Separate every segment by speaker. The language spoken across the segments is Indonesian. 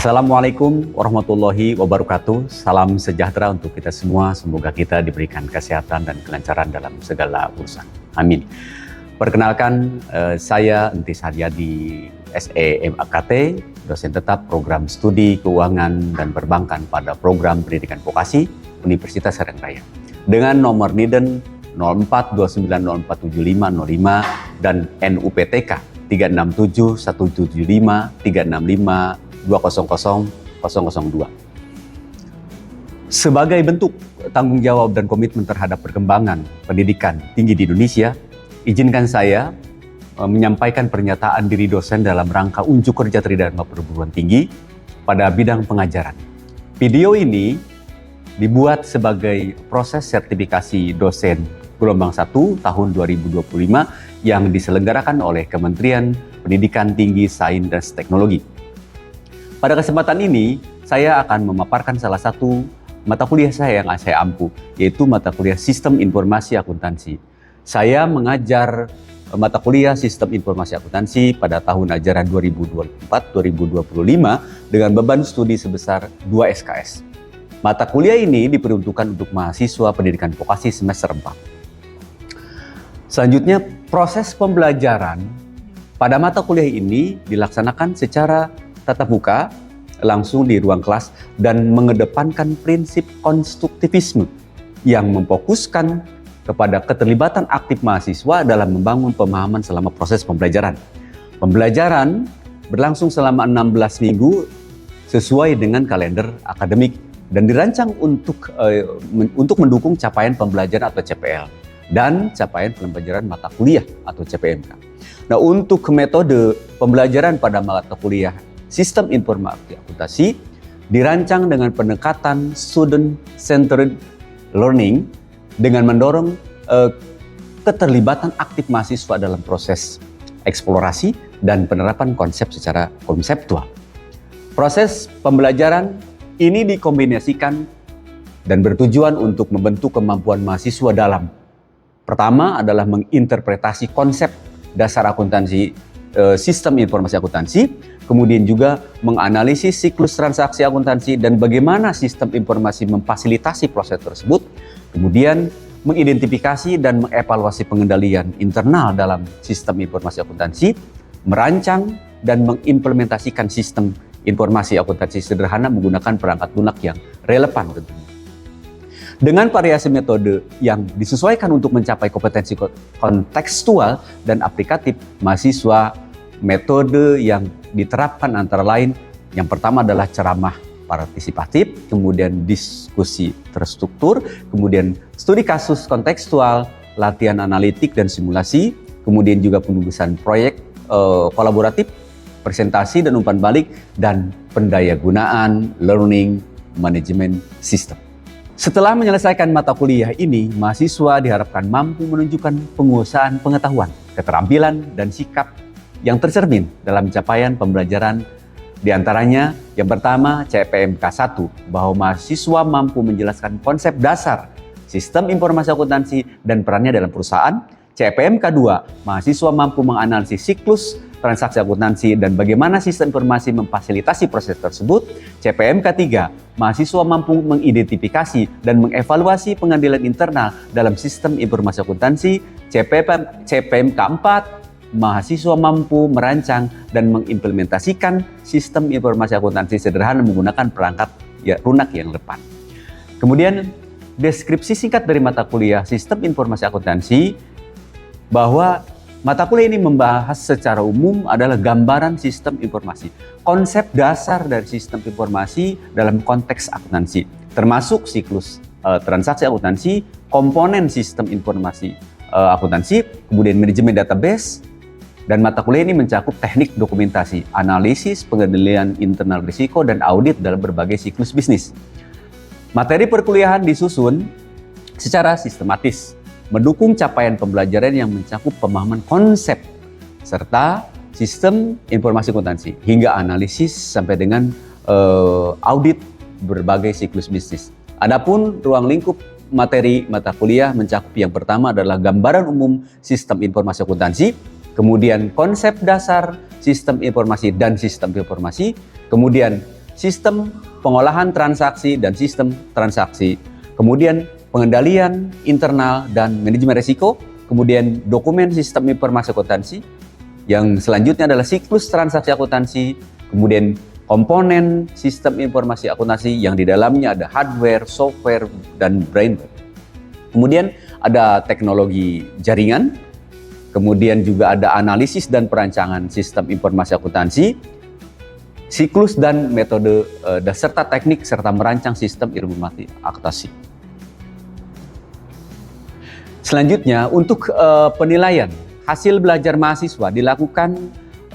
Speaker 1: Assalamualaikum warahmatullahi wabarakatuh. Salam sejahtera untuk kita semua. Semoga kita diberikan kesehatan dan kelancaran dalam segala urusan. Amin. Perkenalkan, saya Entis Haryadi, SEMAKT, dosen tetap program studi keuangan dan perbankan pada program pendidikan vokasi Universitas Serdang Raya. Dengan nomor NIDEN 0429047505 dan NUPTK 367-175-365-200-002. Sebagai bentuk tanggung jawab dan komitmen terhadap perkembangan pendidikan tinggi di Indonesia, izinkan saya menyampaikan pernyataan diri dosen dalam rangka unjuk kerja Tridharma Perguruan Tinggi pada bidang pengajaran. Video ini dibuat sebagai proses sertifikasi dosen gelombang 1 tahun 2025 yang diselenggarakan oleh Kementerian Pendidikan Tinggi, Sains dan Teknologi. Pada kesempatan ini, saya akan memaparkan salah satu mata kuliah saya yang saya ampu, yaitu mata kuliah Sistem Informasi Akuntansi. Saya mengajar mata kuliah Sistem Informasi Akuntansi pada tahun ajaran 2024-2025 dengan beban studi sebesar 2 SKS. Mata kuliah ini diperuntukkan untuk mahasiswa pendidikan vokasi semester 4. Selanjutnya, proses pembelajaran pada mata kuliah ini dilaksanakan secara tatap muka, langsung di ruang kelas, dan mengedepankan prinsip konstruktivisme yang memfokuskan kepada keterlibatan aktif mahasiswa dalam membangun pemahaman selama proses pembelajaran. Pembelajaran berlangsung selama 16 minggu sesuai dengan kalender akademik dan dirancang untuk mendukung capaian pembelajaran atau CPL dan capaian pembelajaran mata kuliah atau CPMK. Nah, untuk metode pembelajaran pada mata kuliah Sistem Informasi Akuntansi dirancang dengan pendekatan student-centered learning dengan mendorong keterlibatan aktif mahasiswa dalam proses eksplorasi dan penerapan konsep secara konseptual. Proses pembelajaran ini dikombinasikan dan bertujuan untuk membentuk kemampuan mahasiswa dalam: pertama adalah menginterpretasi konsep dasar akuntansi, sistem informasi akuntansi, kemudian juga menganalisis siklus transaksi akuntansi dan bagaimana sistem informasi memfasilitasi proses tersebut, kemudian mengidentifikasi dan mengevaluasi pengendalian internal dalam sistem informasi akuntansi, merancang dan mengimplementasikan sistem informasi akuntansi sederhana menggunakan perangkat lunak yang relevan tentunya. Dengan variasi metode yang disesuaikan untuk mencapai kompetensi kontekstual dan aplikatif mahasiswa, metode yang diterapkan antara lain yang pertama adalah ceramah partisipatif, kemudian diskusi terstruktur, kemudian studi kasus kontekstual, latihan analitik dan simulasi, kemudian juga penugasan proyek kolaboratif, presentasi dan umpan balik, dan pendayagunaan learning management system. Setelah menyelesaikan mata kuliah ini, mahasiswa diharapkan mampu menunjukkan penguasaan pengetahuan, keterampilan, dan sikap yang tercermin dalam capaian pembelajaran. Di antaranya, yang pertama, CPMK 1, bahwa mahasiswa mampu menjelaskan konsep dasar sistem informasi akuntansi dan perannya dalam perusahaan. CPMK 2, mahasiswa mampu menganalisis siklus transaksi akuntansi dan bagaimana sistem informasi memfasilitasi proses tersebut. CPMK 3, mahasiswa mampu mengidentifikasi dan mengevaluasi pengendalian internal dalam sistem informasi akuntansi. CPMK 4, mahasiswa mampu merancang dan mengimplementasikan sistem informasi akuntansi sederhana menggunakan perangkat lunak yang relevan. Kemudian, deskripsi singkat dari mata kuliah Sistem Informasi Akuntansi, bahwa mata kuliah ini membahas secara umum adalah gambaran sistem informasi, konsep dasar dari sistem informasi dalam konteks akuntansi, termasuk siklus transaksi akuntansi, komponen sistem informasi akuntansi, kemudian manajemen database, dan mata kuliah ini mencakup teknik dokumentasi, analisis, pengendalian internal risiko, dan audit dalam berbagai siklus bisnis. Materi perkuliahan disusun secara sistematis, mendukung capaian pembelajaran yang mencakup pemahaman konsep serta sistem informasi akuntansi hingga analisis sampai dengan audit berbagai siklus bisnis. Adapun ruang lingkup materi mata kuliah mencakup yang pertama adalah gambaran umum sistem informasi akuntansi, kemudian konsep dasar sistem informasi dan sistem informasi, kemudian sistem pengolahan transaksi dan sistem transaksi, kemudian pengendalian internal dan manajemen risiko, kemudian dokumen sistem informasi akuntansi, yang selanjutnya adalah siklus transaksi akuntansi, kemudian komponen sistem informasi akuntansi yang di dalamnya ada hardware, software, dan brainware. Kemudian ada teknologi jaringan, kemudian juga ada analisis dan perancangan sistem informasi akuntansi, siklus dan metode, serta teknik serta merancang sistem informasi akuntansi. Selanjutnya, untuk penilaian hasil belajar mahasiswa dilakukan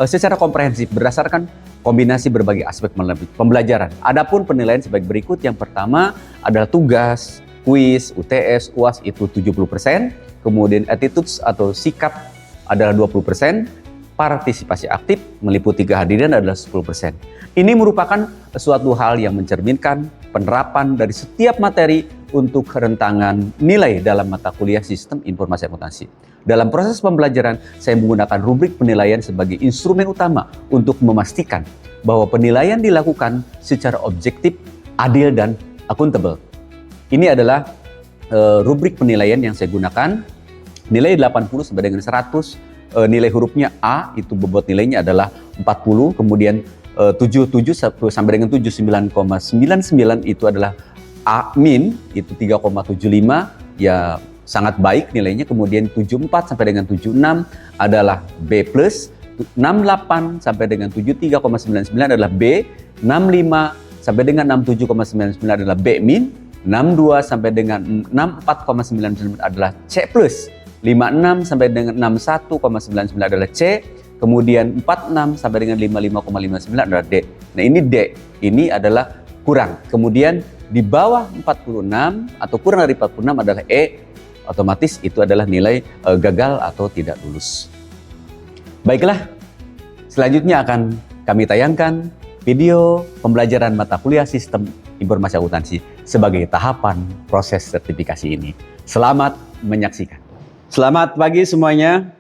Speaker 1: secara komprehensif berdasarkan kombinasi berbagai aspek pembelajaran. Adapun penilaian sebagai berikut. Yang pertama adalah tugas, kuis, UTS, UAS itu 70%, kemudian attitudes atau sikap adalah 20%, partisipasi aktif meliputi kehadiran adalah 10%. Ini merupakan suatu hal yang mencerminkan penerapan dari setiap materi untuk rentangan nilai dalam mata kuliah sistem informasi akuntansi. Dalam proses pembelajaran, saya menggunakan rubrik penilaian sebagai instrumen utama untuk memastikan bahwa penilaian dilakukan secara objektif, adil, dan akuntabel. Ini adalah rubrik penilaian yang saya gunakan. Nilai 80 sampai dengan 100, nilai hurufnya A itu bobot nilainya adalah 40, kemudian 77 sampai dengan 79,99 itu adalah A min, itu 3,75, ya sangat baik nilainya. Kemudian 74 sampai dengan 76 adalah B+, 68 sampai dengan 73,99 adalah B, 65 sampai dengan 67,99 adalah B min, 62 sampai dengan 64,99 adalah C+, 56 sampai dengan 61,99 adalah C, kemudian 46 sampai dengan 55,59 adalah D. Nah ini D, ini adalah kurang. Kemudian di bawah 46 atau kurang dari 46 adalah E, otomatis itu adalah nilai gagal atau tidak lulus. Baiklah, selanjutnya akan kami tayangkan video pembelajaran mata kuliah sistem informasi akuntansi sebagai tahapan proses sertifikasi ini. Selamat menyaksikan. Selamat pagi semuanya.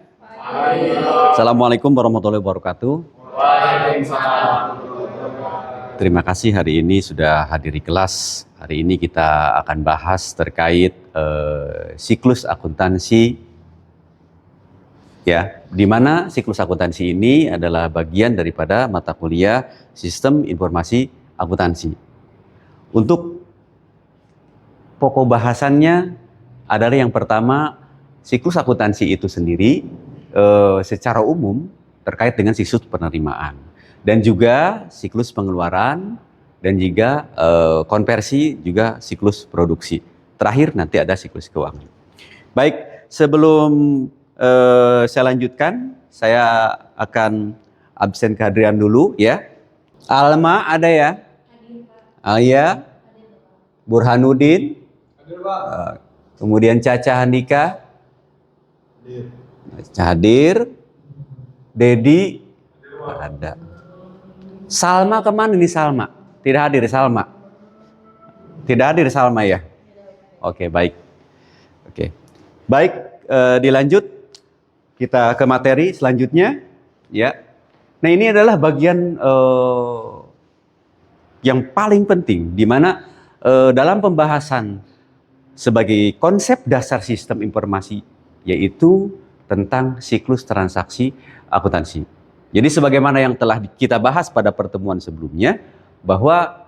Speaker 1: Assalamualaikum warahmatullahi wabarakatuh. Waalaikumsalam. Terima kasih hari ini sudah hadir di kelas. Hari ini kita akan bahas terkait siklus akuntansi, ya, di mana siklus akuntansi ini adalah bagian daripada mata kuliah sistem informasi akuntansi. Untuk pokok bahasannya adalah yang pertama, siklus akuntansi itu sendiri secara umum terkait dengan siklus penerimaan dan juga siklus pengeluaran dan juga konversi, juga siklus produksi. Terakhir nanti ada siklus keuangan. Baik, sebelum saya lanjutkan, saya akan absen kehadiran dulu ya. Alma ada ya? Aya, Burhanuddin, kemudian Caca Handika, hadir. Dedi ada. Salma kemana nih Salma? Tidak hadir Salma. Tidak hadir Salma ya? Oke, baik. Oke. Baik, dilanjut kita ke materi selanjutnya ya. Nah, ini adalah bagian yang paling penting di mana dalam pembahasan sebagai konsep dasar sistem informasi, yaitu tentang siklus transaksi akuntansi. Jadi sebagaimana yang telah kita bahas pada pertemuan sebelumnya, bahwa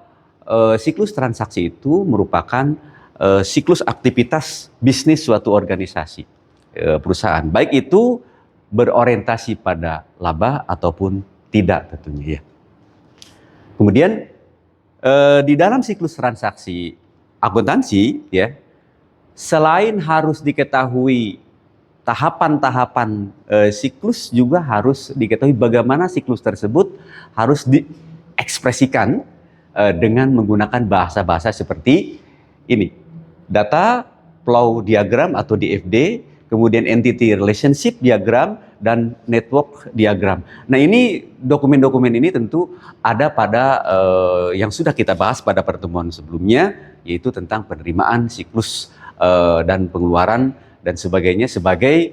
Speaker 1: siklus transaksi itu merupakan siklus aktivitas bisnis suatu organisasi, perusahaan. Baik itu berorientasi pada laba ataupun tidak tentunya ya. Kemudian di dalam siklus transaksi akuntansi ya, selain harus diketahui tahapan-tahapan siklus, juga harus diketahui bagaimana siklus tersebut harus diekspresikan dengan menggunakan bahasa-bahasa seperti ini. Data flow diagram atau DFD, kemudian entity relationship diagram, dan network diagram. Nah, ini dokumen-dokumen ini tentu ada pada yang sudah kita bahas pada pertemuan sebelumnya, yaitu tentang penerimaan, siklus, dan pengeluaran dan sebagainya, sebagai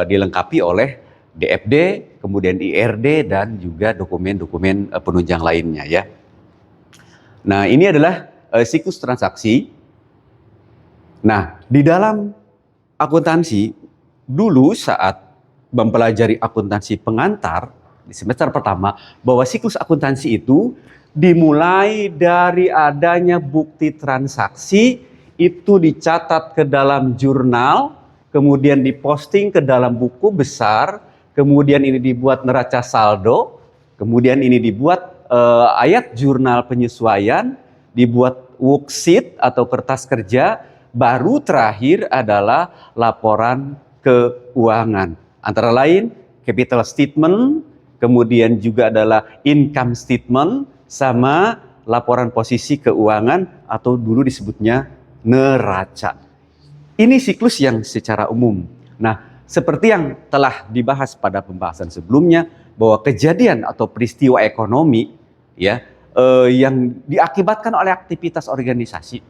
Speaker 1: dilengkapi oleh DFD, kemudian IRD, dan juga dokumen-dokumen penunjang lainnya ya. Nah, ini adalah siklus transaksi. Nah, di dalam akuntansi, dulu saat mempelajari akuntansi pengantar, di semester pertama, bahwa siklus akuntansi itu dimulai dari adanya bukti transaksi, itu dicatat ke dalam jurnal, kemudian diposting ke dalam buku besar, kemudian ini dibuat neraca saldo, kemudian ini dibuat ayat jurnal penyesuaian, dibuat worksheet atau kertas kerja, baru terakhir adalah laporan keuangan. Antara lain capital statement, kemudian juga adalah income statement, sama laporan posisi keuangan atau dulu disebutnya neraca. Ini siklus yang secara umum. Nah, seperti yang telah dibahas pada pembahasan sebelumnya, bahwa kejadian atau peristiwa ekonomi ya yang diakibatkan oleh aktivitas organisasi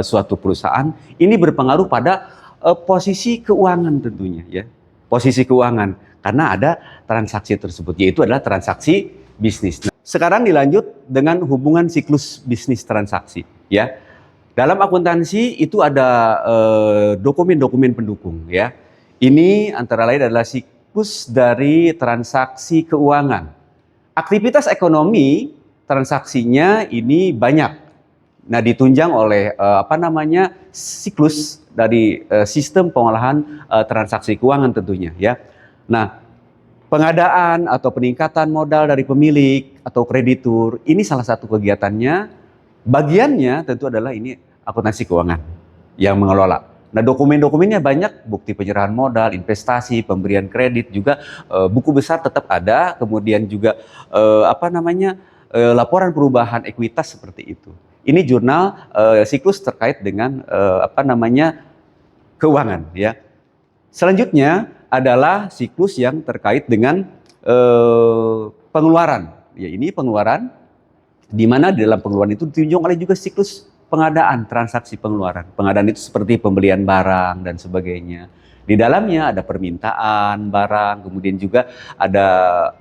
Speaker 1: suatu perusahaan ini berpengaruh pada posisi keuangan tentunya ya. Posisi keuangan karena ada transaksi tersebut, yaitu adalah transaksi bisnis. Nah, sekarang dilanjut dengan hubungan siklus bisnis transaksi ya. Dalam akuntansi itu ada dokumen-dokumen pendukung ya. Ini antara lain adalah siklus dari transaksi keuangan. Aktivitas ekonomi transaksinya ini banyak. Nah, ditunjang oleh siklus dari sistem pengolahan transaksi keuangan tentunya ya. Nah, pengadaan atau peningkatan modal dari pemilik atau kreditur ini salah satu kegiatannya. Bagiannya tentu adalah ini akuntansi keuangan yang mengelola. Nah, dokumen-dokumennya banyak, bukti penyerahan modal, investasi, pemberian kredit juga, buku besar tetap ada, kemudian juga laporan perubahan ekuitas seperti itu. Ini jurnal siklus terkait dengan keuangan ya. Selanjutnya adalah siklus yang terkait dengan pengeluaran. Ya, ini pengeluaran di mana di dalam pengeluaran itu ditunjang oleh juga siklus pengadaan, transaksi pengeluaran. Pengadaan itu seperti pembelian barang dan sebagainya. Di dalamnya ada permintaan barang, kemudian juga ada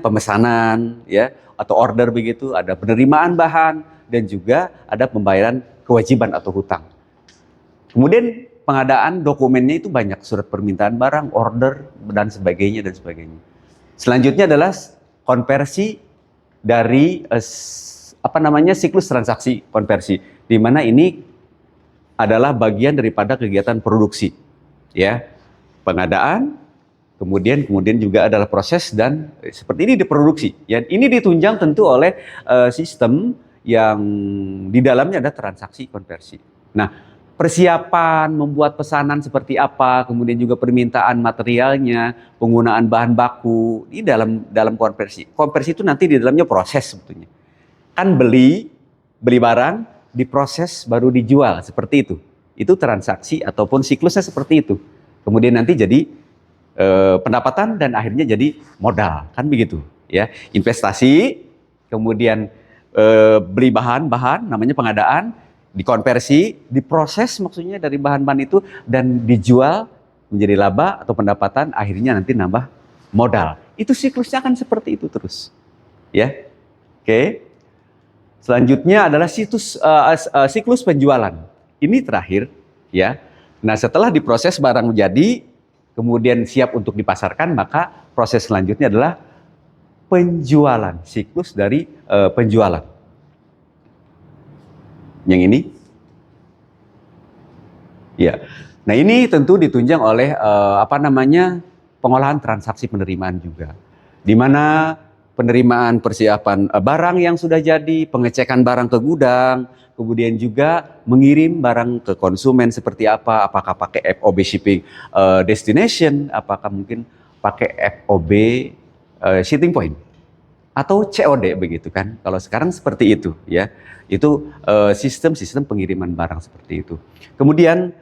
Speaker 1: pemesanan ya atau order begitu, ada penerimaan bahan dan juga ada pembayaran kewajiban atau hutang. Kemudian pengadaan dokumennya itu banyak, surat permintaan barang, order dan sebagainya dan sebagainya. Selanjutnya adalah konversi dari siklus transaksi konversi, di mana ini adalah bagian daripada kegiatan produksi ya, pengadaan, kemudian juga adalah proses dan seperti ini diproduksi ya. Ini ditunjang tentu oleh sistem yang di dalamnya ada transaksi konversi. Nah, persiapan membuat pesanan seperti apa, kemudian juga permintaan materialnya, penggunaan bahan baku di dalam konversi. Konversi itu nanti di dalamnya proses sebetulnya. Kan beli barang, diproses baru dijual seperti itu. Itu transaksi ataupun siklusnya seperti itu. Kemudian nanti jadi pendapatan dan akhirnya jadi modal, kan begitu ya. Investasi, kemudian beli bahan namanya pengadaan, dikonversi, diproses maksudnya dari bahan-bahan itu dan dijual menjadi laba atau pendapatan, akhirnya nanti nambah modal. Itu siklusnya kan seperti itu terus. Ya. Oke. Selanjutnya adalah siklus penjualan. Ini terakhir ya. Nah, setelah diproses barang menjadi kemudian siap untuk dipasarkan, maka proses selanjutnya adalah penjualan, siklus dari penjualan. Yang ini ya. Nah, ini tentu ditunjang oleh pengolahan transaksi penerimaan juga, di mana penerimaan persiapan barang yang sudah jadi, pengecekan barang ke gudang, kemudian juga mengirim barang ke konsumen seperti apa, apakah pakai FOB shipping destination, apakah mungkin pakai FOB shipping point atau COD begitu kan. Kalau sekarang seperti itu ya. Itu sistem pengiriman barang seperti itu. Kemudian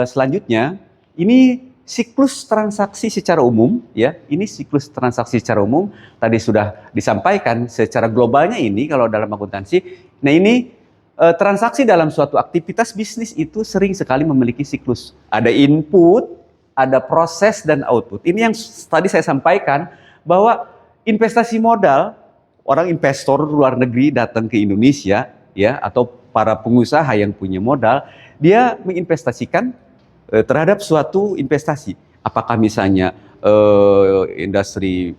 Speaker 1: selanjutnya ini siklus transaksi secara umum ya. Ini siklus transaksi secara umum tadi sudah disampaikan secara globalnya ini kalau dalam akuntansi. Nah, ini transaksi dalam suatu aktivitas bisnis itu sering sekali memiliki siklus. Ada input, ada proses dan output. Ini yang tadi saya sampaikan bahwa investasi modal orang investor luar negeri datang ke Indonesia, ya, atau para pengusaha yang punya modal, dia menginvestasikan terhadap suatu investasi. Apakah misalnya industri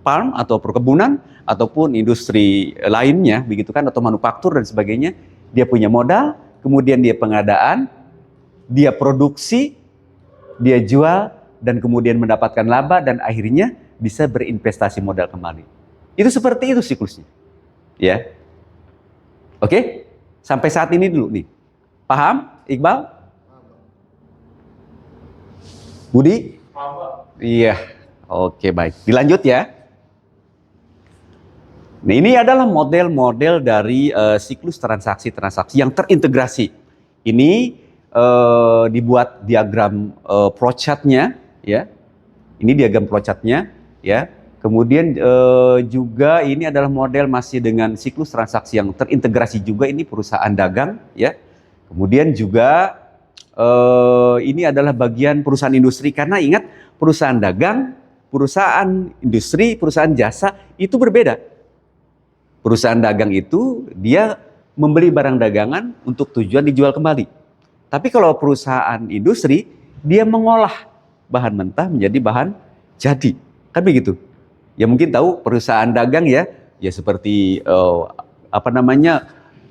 Speaker 1: farm atau perkebunan ataupun industri lainnya, begitu kan, atau manufaktur dan sebagainya. Dia punya modal, kemudian dia pengadaan, dia produksi, dia jual, dan kemudian mendapatkan laba, dan akhirnya bisa berinvestasi modal kembali. Itu seperti itu siklusnya, ya. Oke, sampai saat ini dulu nih. Paham, Iqbal? Budi? Iya. Oke, baik. Dilanjut ya. Nah, ini adalah model-model dari siklus transaksi-transaksi yang terintegrasi. Ini dibuat diagram flowchart-nya, ya. Ini diagram flowchart-nya, ya. Kemudian juga ini adalah model masih dengan siklus transaksi yang terintegrasi juga, ini perusahaan dagang, ya. Kemudian juga ini adalah bagian perusahaan industri, karena ingat, perusahaan dagang, perusahaan industri, perusahaan jasa itu berbeda. Perusahaan dagang itu dia membeli barang dagangan untuk tujuan dijual kembali. Tapi kalau perusahaan industri, dia mengolah bahan mentah menjadi bahan jadi. Kan begitu. Ya mungkin tahu perusahaan dagang ya seperti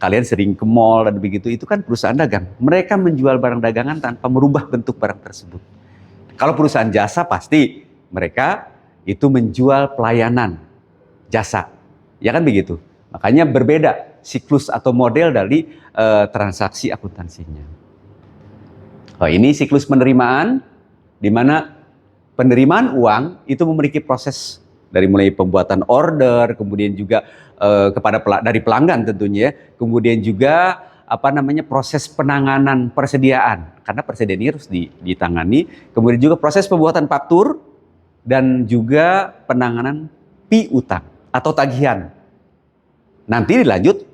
Speaker 1: kalian sering ke mall dan begitu, itu kan perusahaan dagang. Mereka menjual barang dagangan tanpa merubah bentuk barang tersebut. Kalau perusahaan jasa pasti mereka itu menjual pelayanan jasa. Ya kan begitu. Makanya berbeda siklus atau model dari transaksi akuntansinya. Oh, ini siklus penerimaan, di mana penerimaan uang itu memiliki proses dari mulai pembuatan order, kemudian juga dari pelanggan tentunya, kemudian juga proses penanganan persediaan, karena persediaan ini harus ditangani, kemudian juga proses pembuatan faktur dan juga penanganan piutang atau tagihan. Nanti dilanjut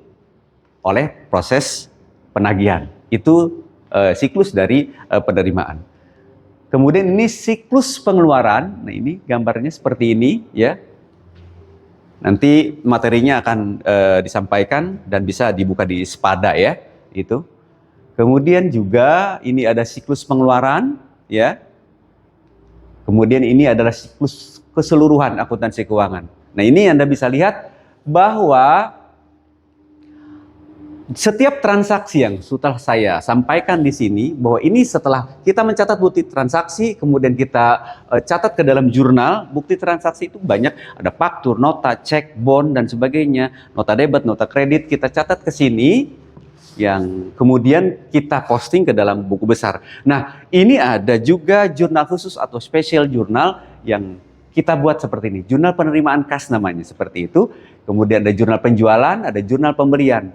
Speaker 1: oleh proses penagihan. Itu siklus dari penerimaan. Kemudian ini siklus pengeluaran. Nah, ini gambarnya seperti ini, ya. Nanti materinya akan disampaikan dan bisa dibuka di Spada, ya, itu. Kemudian juga ini ada siklus pengeluaran, ya. Kemudian ini adalah siklus keseluruhan akuntansi keuangan. Nah, ini Anda bisa lihat bahwa setiap transaksi yang sudah saya sampaikan di sini, bahwa ini setelah kita mencatat bukti transaksi, kemudian kita catat ke dalam jurnal, bukti transaksi itu banyak, ada faktur, nota, cek, bond, dan sebagainya, nota debit, nota kredit, kita catat ke sini, yang kemudian kita posting ke dalam buku besar. Nah, ini ada juga jurnal khusus atau special jurnal yang kita buat seperti ini, jurnal penerimaan kas namanya, seperti itu. Kemudian ada jurnal penjualan, ada jurnal pembelian.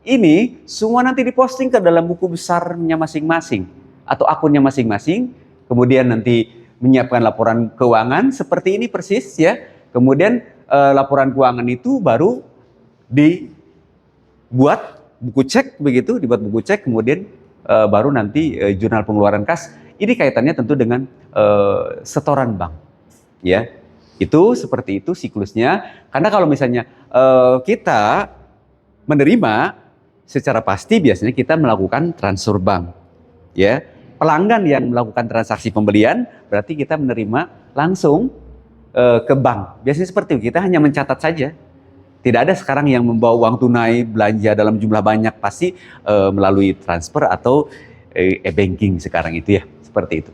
Speaker 1: Ini semua nanti diposting ke dalam buku besarnya masing-masing atau akunnya masing-masing. Kemudian nanti menyiapkan laporan keuangan seperti ini persis, ya. Kemudian laporan keuangan itu baru dibuat buku cek, begitu, dibuat buku cek, kemudian baru nanti jurnal pengeluaran kas. Ini kaitannya tentu dengan setoran bank, ya. Itu seperti itu siklusnya. Karena kalau misalnya kita menerima, secara pasti biasanya kita melakukan transfer bank, ya. Pelanggan yang melakukan transaksi pembelian berarti kita menerima langsung ke bank. Biasanya seperti itu, kita hanya mencatat saja. Tidak ada sekarang yang membawa uang tunai belanja dalam jumlah banyak, pasti melalui transfer atau e-banking sekarang itu, ya, seperti itu.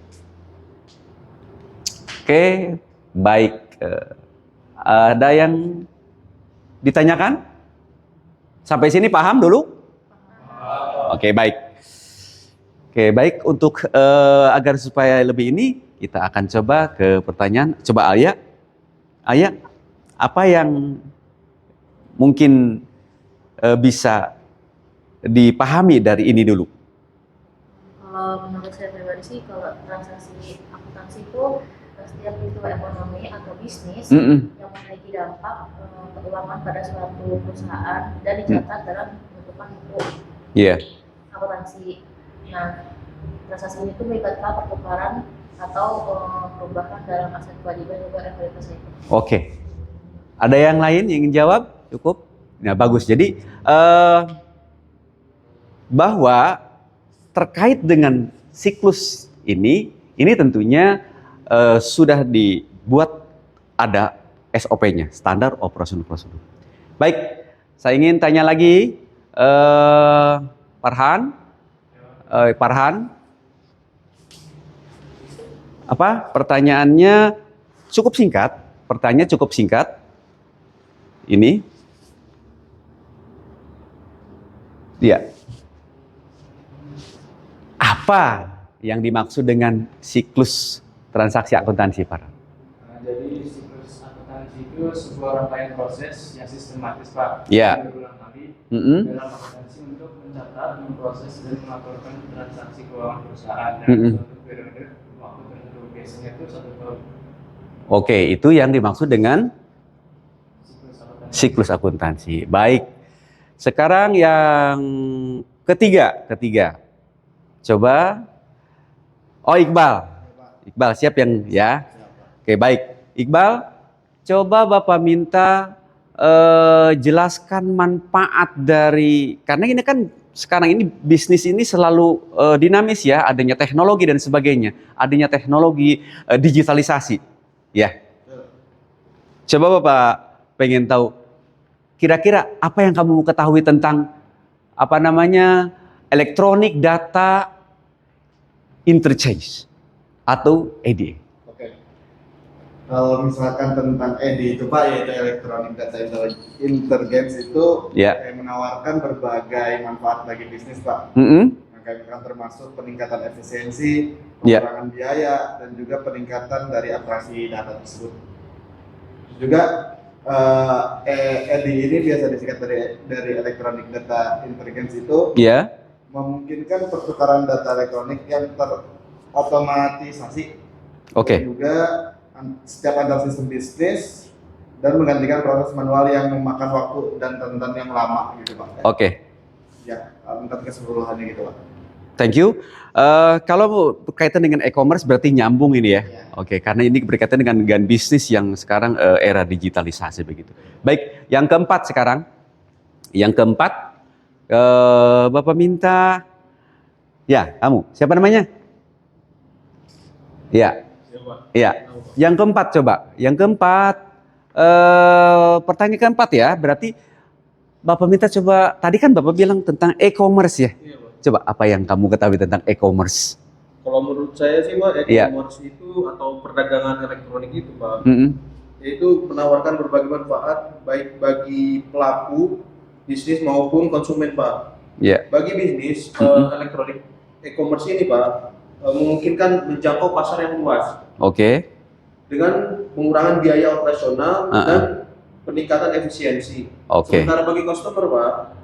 Speaker 1: Oke, baik. Ada yang ditanyakan? Sampai sini paham dulu? Oke, baik. Oke, baik. Untuk agar supaya lebih ini, kita akan coba ke pertanyaan. Coba Alia, apa yang mungkin bisa dipahami dari ini dulu?
Speaker 2: Kalau menurut saya pribadi sih, kalau transaksi akuntansi itu setiap peristiwa ekonomi atau bisnis yang memiliki dampak keuangan pada suatu perusahaan dan dicatat dalam bentukan buku akuntansi. Nah, transaksi itu melibatkan pertukaran atau perubahan dalam aset kewajiban juga realitas itu.
Speaker 1: Oke. Ada yang lain yang ingin jawab? Cukup? Nah, bagus. Jadi bahwa terkait dengan siklus ini tentunya sudah dibuat ada SOP-nya, standar operasional prosedur. Baik, saya ingin tanya lagi, Farhan, apa pertanyaannya cukup singkat? Pertanyaan cukup singkat. Ini, ya. Apa yang dimaksud dengan siklus transaksi akuntansi, Pak?
Speaker 3: Jadi siklus akuntansi itu sebuah rangkaian proses yang sistematis, Pak.
Speaker 1: Ya.
Speaker 3: Berulang kali
Speaker 1: Mm-mm.
Speaker 3: dalam akuntansi untuk mencatat, memproses, dan melaporkan transaksi keuangan perusahaan
Speaker 1: Mm-mm.
Speaker 3: dalam suatu periode waktu tertentu. Biasanya itu 1 tahun.
Speaker 1: Oke, itu yang dimaksud dengan
Speaker 3: Siklus akuntansi.
Speaker 1: siklus akuntansi. Baik. Sekarang yang ketiga. Coba. Oh, Iqbal. Iqbal siap yang ya. Oke, baik. Iqbal, coba Bapak minta jelaskan manfaat dari, karena ini kan sekarang ini bisnis ini selalu dinamis ya, adanya teknologi dan sebagainya, adanya teknologi digitalisasi. Ya. Coba Bapak pengen tahu kira-kira apa yang kamu ketahui tentang apa namanya electronic data interchange atau EDA.
Speaker 4: Oke. Kalau misalkan tentang EDI itu Pak, yaitu Electronic Data Interchange itu
Speaker 1: Ya.
Speaker 4: menawarkan berbagai manfaat bagi bisnis Pak. Yang termasuk peningkatan efisiensi, pengurangan biaya, dan juga peningkatan dari akurasi data tersebut. Juga EDI ini biasa disingkat dari Electronic Data Interchange itu memungkinkan pertukaran data elektronik yang terotomatisasi.
Speaker 1: Oke.
Speaker 4: Juga setiap antar sistem bisnis dan menggantikan proses manual yang memakan waktu dan rentan yang lama gitu Pak.
Speaker 1: Oke.
Speaker 4: Ya, untuk keseluruhannya gitu Pak.
Speaker 1: Thank you. Kalau berkaitan dengan e-commerce berarti nyambung ini ya. Oke, karena ini berkaitan dengan bisnis yang sekarang era digitalisasi begitu. Baik, yang keempat sekarang. Yang keempat, Bapak minta, ya kamu, siapa namanya? Ya, ya. Yang keempat coba, yang keempat, pertanyaan keempat ya, berarti Bapak minta coba, tadi kan Bapak bilang tentang e-commerce ya?
Speaker 3: Iya, Pak.
Speaker 1: Coba apa yang kamu ketahui tentang e-commerce?
Speaker 3: Kalau menurut saya sih Pak, e-commerce itu atau perdagangan elektronik itu Pak, itu menawarkan berbagai manfaat baik bagi pelaku bisnis maupun konsumen Pak. Bagi bisnis elektronik e-commerce ini Pak memungkinkan menjangkau pasar yang luas. Dengan pengurangan biaya operasional dan peningkatan efisiensi. Sementara bagi customer Pak,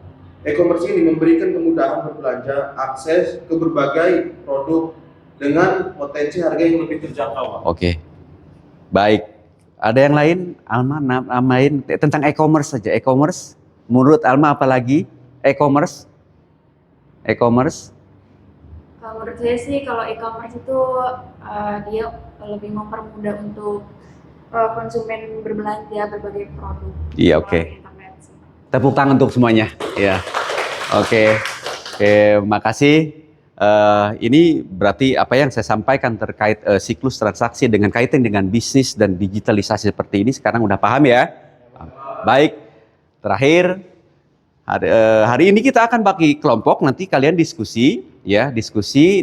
Speaker 3: e-commerce ini memberikan kemudahan berbelanja, akses ke berbagai produk dengan potensi harga yang lebih terjangkau Pak.
Speaker 1: Baik. Ada yang lain? Alma namain tentang e-commerce saja. E-commerce, menurut Alma apa lagi? E-commerce?
Speaker 2: Kalau menurut saya sih kalau e-commerce itu dia lebih mempermudah untuk konsumen berbelanja berbagai produk.
Speaker 1: Iya, oke. Tepuk tangan untuk semuanya. Ya. Oke, makasih. Ini berarti apa yang saya sampaikan terkait siklus transaksi dengan kaitan dengan bisnis dan digitalisasi seperti ini sekarang udah paham ya? Baik. Terakhir, hari ini kita akan bagi kelompok, nanti kalian diskusi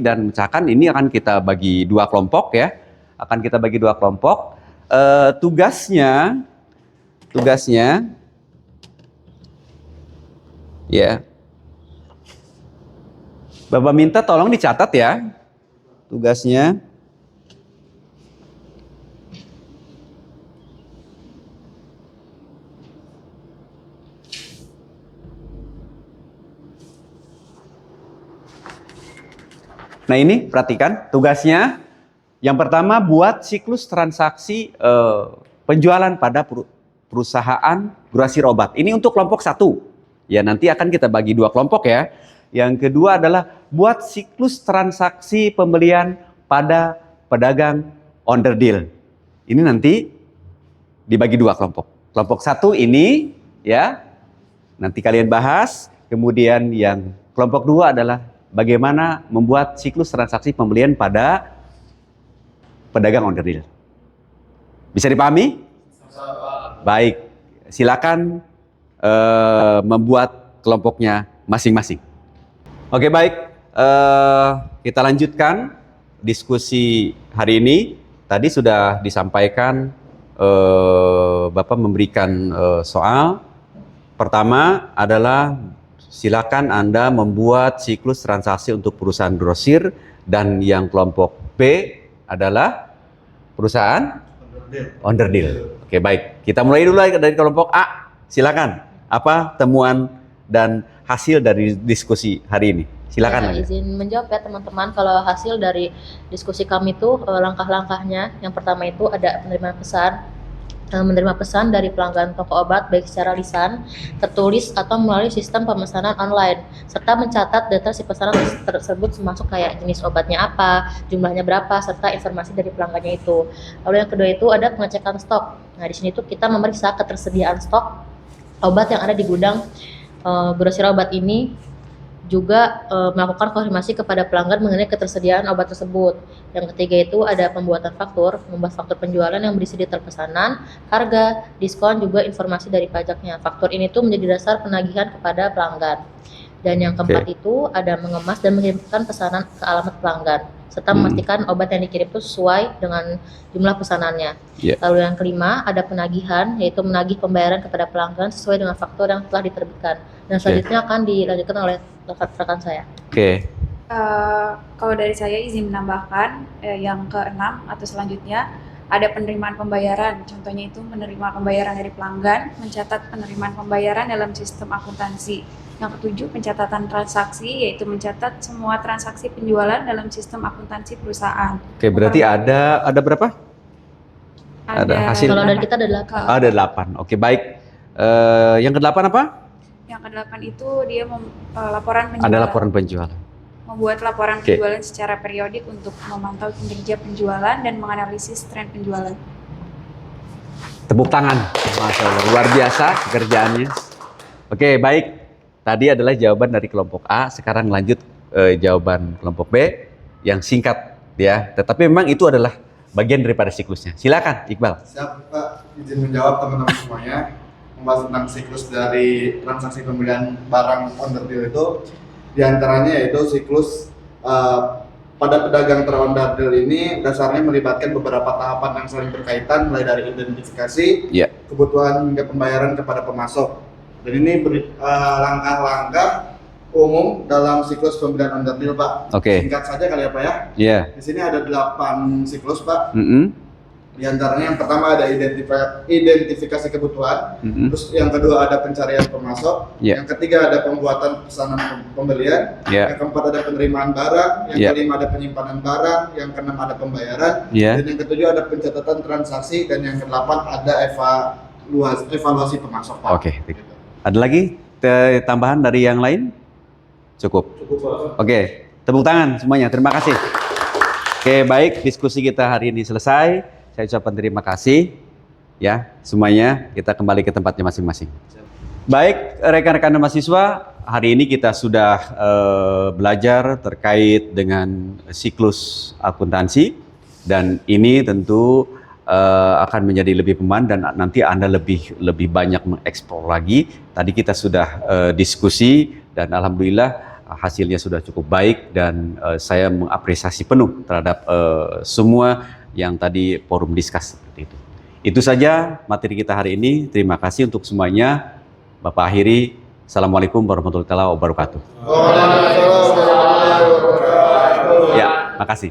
Speaker 1: dan misalkan ini akan kita bagi 2 kelompok ya. Akan kita bagi 2 kelompok. Tugasnya ya. Bapak minta tolong dicatat ya tugasnya. Nah ini perhatikan tugasnya. Yang pertama buat siklus transaksi penjualan pada perusahaan grosir obat. Ini untuk kelompok 1. Ya nanti akan kita bagi 2 kelompok ya. Yang kedua adalah buat siklus transaksi pembelian pada pedagang under deal. Ini nanti dibagi 2 kelompok. Kelompok 1 ini ya. Nanti kalian bahas. Kemudian yang kelompok 2 adalah bagaimana membuat siklus transaksi pembelian pada pedagang onderdil. Bisa dipahami? Baik, silakan membuat kelompoknya masing-masing. Oke, baik. Kita lanjutkan diskusi hari ini. Tadi sudah disampaikan, Bapak memberikan soal. Pertama adalah silakan Anda membuat siklus transaksi untuk perusahaan grosir, dan yang kelompok B adalah perusahaan onderdil. Oke, baik. Kita mulai dulu dari kelompok A. Silakan. Apa temuan dan hasil dari diskusi hari ini? Silakan.
Speaker 2: Ya, izin menjawab ya teman-teman. Kalau hasil dari diskusi kami itu langkah-langkahnya, yang pertama itu ada menerima pesan dari pelanggan toko obat baik secara lisan, tertulis atau melalui sistem pemesanan online, serta mencatat data si pesanan tersebut termasuk kayak jenis obatnya apa, jumlahnya berapa, serta informasi dari pelanggannya itu. Lalu yang kedua itu ada pengecekan stok. Nah, di sini tuh kita memeriksa ketersediaan stok obat yang ada di gudang grosir obat ini, juga melakukan konfirmasi kepada pelanggan mengenai ketersediaan obat tersebut. Yang ketiga itu ada pembuatan faktur, membuat faktur penjualan yang berisi detail pesanan, harga, diskon, juga informasi dari pajaknya. Faktur ini tuh menjadi dasar penagihan kepada pelanggan. Dan yang keempat itu ada mengemas dan mengirimkan pesanan ke alamat pelanggan, serta memastikan obat yang dikirim itu sesuai dengan jumlah pesanannya. Lalu yang kelima ada penagihan, yaitu menagih pembayaran kepada pelanggan sesuai dengan faktur yang telah diterbitkan. Dan selanjutnya akan dilanjutkan oleh rekan saya.
Speaker 5: Kalau dari saya izin menambahkan yang keenam atau selanjutnya ada penerimaan pembayaran. Contohnya itu menerima pembayaran dari pelanggan, mencatat penerimaan pembayaran dalam sistem akuntansi. Yang ketujuh pencatatan transaksi, yaitu mencatat semua transaksi penjualan dalam sistem akuntansi perusahaan.
Speaker 1: Oke, berarti ada berapa? Ada hasil.
Speaker 2: Kalau dari kita ada 8.
Speaker 1: Ada 8. Oke, baik. Yang ke-8 apa?
Speaker 5: Yang ke-8 itu dia laporan penjualan.
Speaker 1: Ada laporan penjualan.
Speaker 5: Membuat laporan penjualan secara periodik untuk memantau kinerja penjualan dan menganalisis tren penjualan.
Speaker 1: Tepuk tangan. Masya Allah, luar biasa pekerjaannya. Oke, baik. Tadi adalah jawaban dari kelompok A. Sekarang lanjut jawaban kelompok B yang singkat, ya. Tetapi memang itu adalah bagian daripada siklusnya. Silakan, Iqbal.
Speaker 4: Siap, Pak. Izin menjawab teman-teman semuanya. Membahas tentang siklus dari transaksi pembelian barang onderdil itu, diantaranya yaitu siklus pada pedagang teronderdil ini dasarnya melibatkan beberapa tahapan yang saling berkaitan, mulai dari identifikasi, kebutuhan hingga pembayaran kepada pemasok. Dan ini langkah-langkah umum dalam siklus pembelian onderdil, Pak. Singkat saja kali ya, Pak ya. Di sini ada 8 siklus, Pak. Di antaranya yang pertama ada identifikasi kebutuhan, terus yang kedua ada pencarian pemasok, yang ketiga ada pembuatan pesanan pembelian, yang keempat ada penerimaan barang, yang kelima ada penyimpanan barang, yang keenam ada pembayaran, dan yang ketujuh ada pencatatan transaksi, dan yang kedelapan ada evaluasi pemasok, Pak.
Speaker 1: Ada lagi tambahan dari yang lain? Cukup, Pak. Tepuk tangan semuanya. Terima kasih. Baik, diskusi kita hari ini selesai. Saya ucapkan terima kasih ya semuanya. Kita kembali ke tempatnya masing-masing. Baik, rekan-rekan mahasiswa, hari ini kita sudah belajar terkait dengan siklus akuntansi, dan ini tentu akan menjadi lebih peman dan nanti Anda lebih banyak mengeksplor lagi. Tadi kita sudah diskusi dan alhamdulillah hasilnya sudah cukup baik, dan saya mengapresiasi penuh terhadap semua yang tadi forum diskus seperti itu. Itu saja materi kita hari ini. Terima kasih untuk semuanya. Bapak akhiri. Assalamualaikum warahmatullahi wabarakatuh. Ya, makasih.